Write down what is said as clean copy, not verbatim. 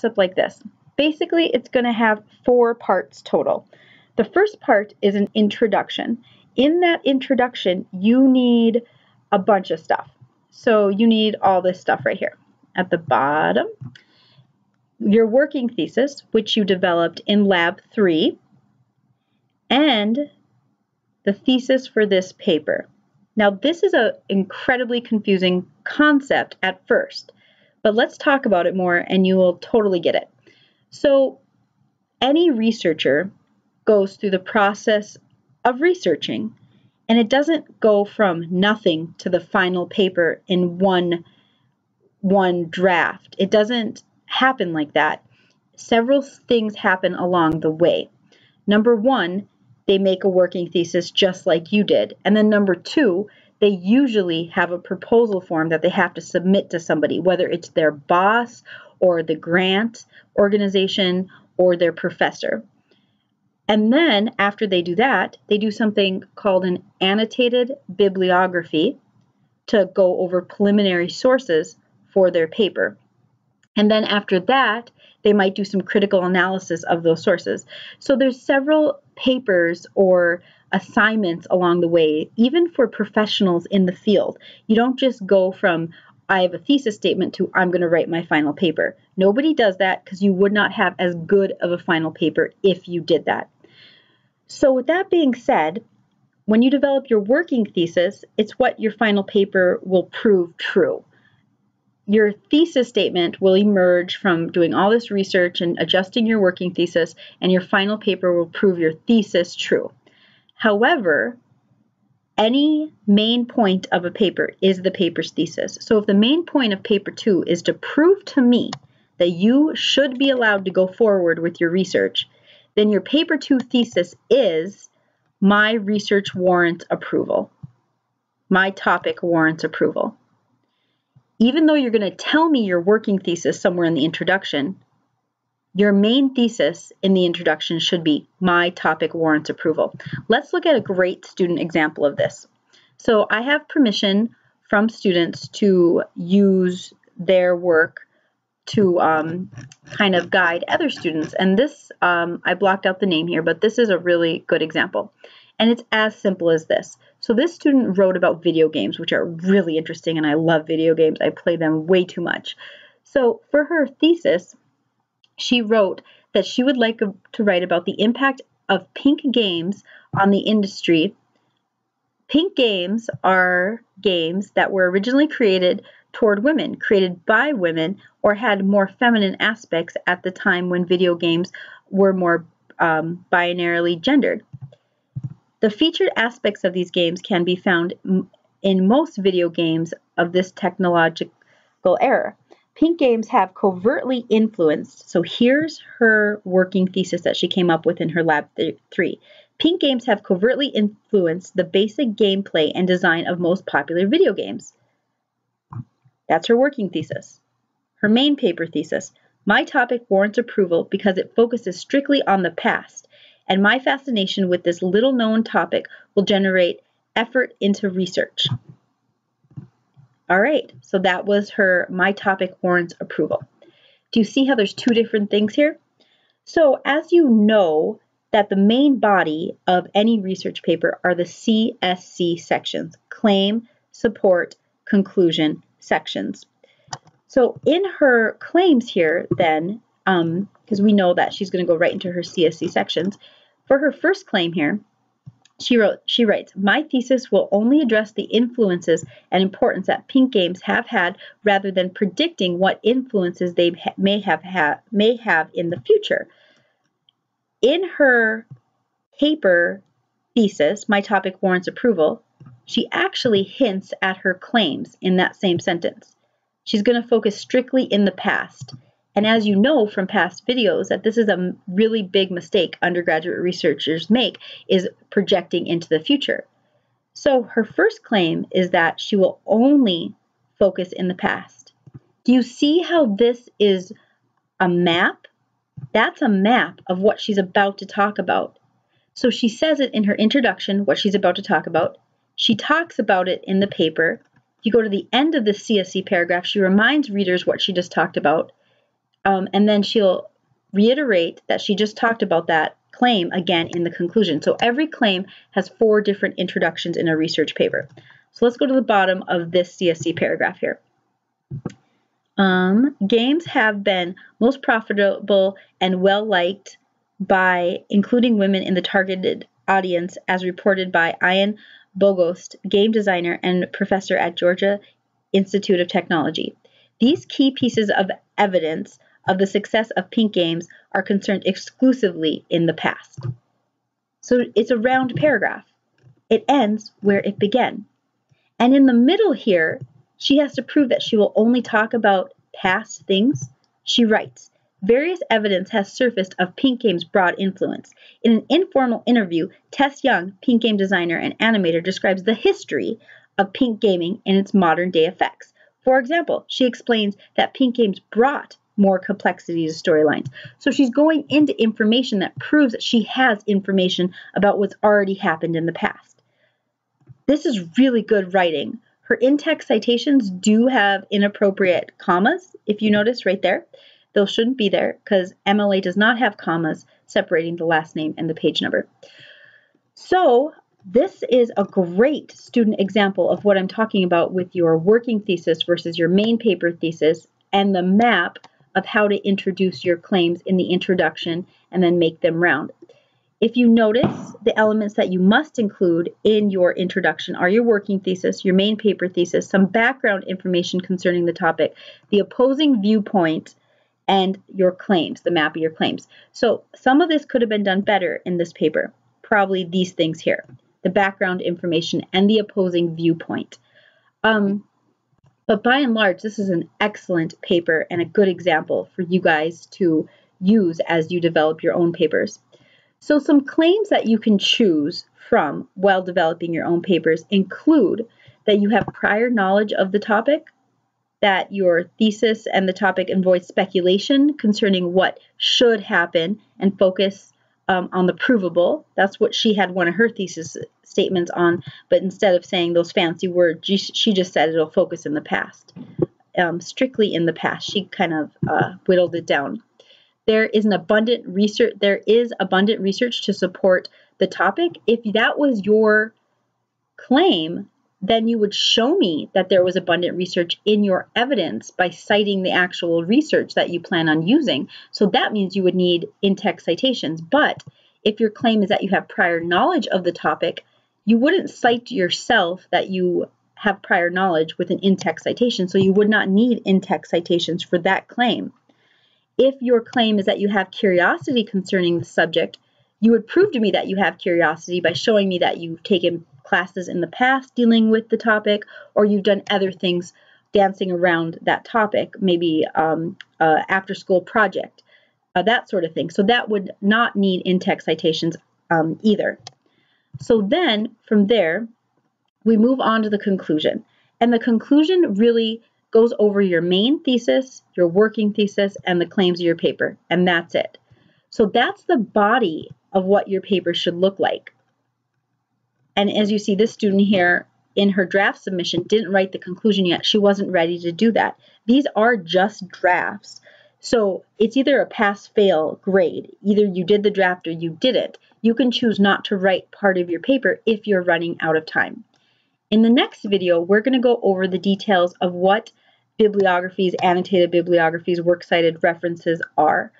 up like this. Basically, it's going to have 4 parts total. The first part is an introduction. In that introduction, you need a bunch of stuff. So you need all this stuff right here. At the bottom, your working thesis, which you developed in Lab 3, and the thesis for this paper. Now, this is an incredibly confusing concept at first, but let's talk about it more and you will totally get it. So, any researcher goes through the process of researching, and it doesn't go from nothing to the final paper in one draft. It doesn't happen like that. Several things happen along the way. Number 1, they make a working thesis just like you did. And then number 2, they usually have a proposal form that they have to submit to somebody, whether it's their boss or the grant organization or their professor. And then after they do that, they do something called an annotated bibliography to go over preliminary sources for their paper. And then after that, they might do some critical analysis of those sources. So there's several papers or assignments along the way, even for professionals in the field. You don't just go from, I have a thesis statement to, I'm going to write my final paper. Nobody does that because you would not have as good of a final paper if you did that. So with that being said, when you develop your working thesis, it's what your final paper will prove true. Your thesis statement will emerge from doing all this research and adjusting your working thesis, and your final paper will prove your thesis true. However, any main point of a paper is the paper's thesis. So if the main point of paper 2 is to prove to me that you should be allowed to go forward with your research, then your paper 2 thesis is my research warrants approval. My topic warrants approval. Even though you're going to tell me your working thesis somewhere in the introduction, your main thesis in the introduction should be my topic warrants approval. Let's look at a great student example of this. So I have permission from students to use their work to kind of guide other students. And this, I blocked out the name here, but this is a really good example. And it's as simple as this. So this student wrote about video games, which are really interesting, and I love video games. I play them way too much. So for her thesis, she wrote that she would like to write about the impact of pink games on the industry. Pink games are games that were originally created toward women, created by women, or had more feminine aspects at the time when video games were more binarily gendered. The featured aspects of these games can be found in most video games of this technological era. Pink games have covertly influenced, so here's her working thesis that she came up with in her Lab 3. Pink games have covertly influenced the basic gameplay and design of most popular video games. That's her working thesis. Her main paper thesis. My topic warrants approval because it focuses strictly on the past, and my fascination with this little-known topic will generate effort into research. All right, so that was her My Topic Warrants Approval. Do you see how there's 2 different things here? So as you know that the main body of any research paper are the CSC sections, claim, support, conclusion sections. So in her claims here then, because we know that she's going to go right into her CSC sections, for her first claim here, she writes, my thesis will only address the influences and importance that pink games have had rather than predicting what influences they may have in the future. In her paper thesis, My Topic Warrants Approval, she actually hints at her claims in that same sentence. She's going to focus strictly in the past. And as you know from past videos, that this is a really big mistake undergraduate researchers make, is projecting into the future. So her first claim is that she will only focus in the past. Do you see how this is a map? That's a map of what she's about to talk about. So she says it in her introduction, what she's about to talk about. She talks about it in the paper. If you go to the end of the CSC paragraph, she reminds readers what she just talked about. and then she'll reiterate that she just talked about that claim again in the conclusion. So every claim has 4 different introductions in a research paper. So let's go to the bottom of this CSC paragraph here. Games have been most profitable and well-liked by including women in the targeted audience, as reported by Ian Bogost, game designer and professor at Georgia Institute of Technology. These key pieces of evidence of the success of pink games are concerned exclusively in the past. So it's a round paragraph. It ends where it began. And in the middle here, she has to prove that she will only talk about past things. She writes, various evidence has surfaced of pink game's broad influence. In an informal interview, Tess Young, pink game designer and animator, describes the history of pink gaming and its modern day effects. For example, she explains that pink games brought more complexity to storylines. So she's going into information that proves that she has information about what's already happened in the past. This is really good writing. Her in-text citations do have inappropriate commas, if you notice right there. Those shouldn't be there because MLA does not have commas separating the last name and the page number. So this is a great student example of what I'm talking about with your working thesis versus your main paper thesis and the map of how to introduce your claims in the introduction and then make them round. If you notice, the elements that you must include in your introduction are your working thesis, your main paper thesis, some background information concerning the topic, the opposing viewpoint, and your claims, the map of your claims. So some of this could have been done better in this paper. Probably these things here, the background information and the opposing viewpoint. But by and large, this is an excellent paper and a good example for you guys to use as you develop your own papers. So some claims that you can choose from while developing your own papers include that you have prior knowledge of the topic, that your thesis and the topic avoid speculation concerning what should happen and focus on the provable. That's what she had one of her thesis statements on, but instead of saying those fancy words, she just said it'll focus in the past. Strictly in the past. She kind of whittled it down. There is abundant research to support the topic. If that was your claim, then you would show me that there was abundant research in your evidence by citing the actual research that you plan on using. So that means you would need in-text citations. But if your claim is that you have prior knowledge of the topic, you wouldn't cite yourself that you have prior knowledge with an in-text citation. So you would not need in-text citations for that claim. If your claim is that you have curiosity concerning the subject, you would prove to me that you have curiosity by showing me that you've taken classes in the past dealing with the topic, or you've done other things dancing around that topic, maybe after school project, that sort of thing. So that would not need in-text citations either. So then from there, we move on to the conclusion. And the conclusion really goes over your main thesis, your working thesis, and the claims of your paper. And that's it. So that's the body of what your paper should look like. And as you see, this student here in her draft submission didn't write the conclusion yet. She wasn't ready to do that. These are just drafts. So it's either a pass-fail grade. Either you did the draft or you didn't. You can choose not to write part of your paper if you're running out of time. In the next video, we're going to go over the details of what bibliographies, annotated bibliographies, works cited references are.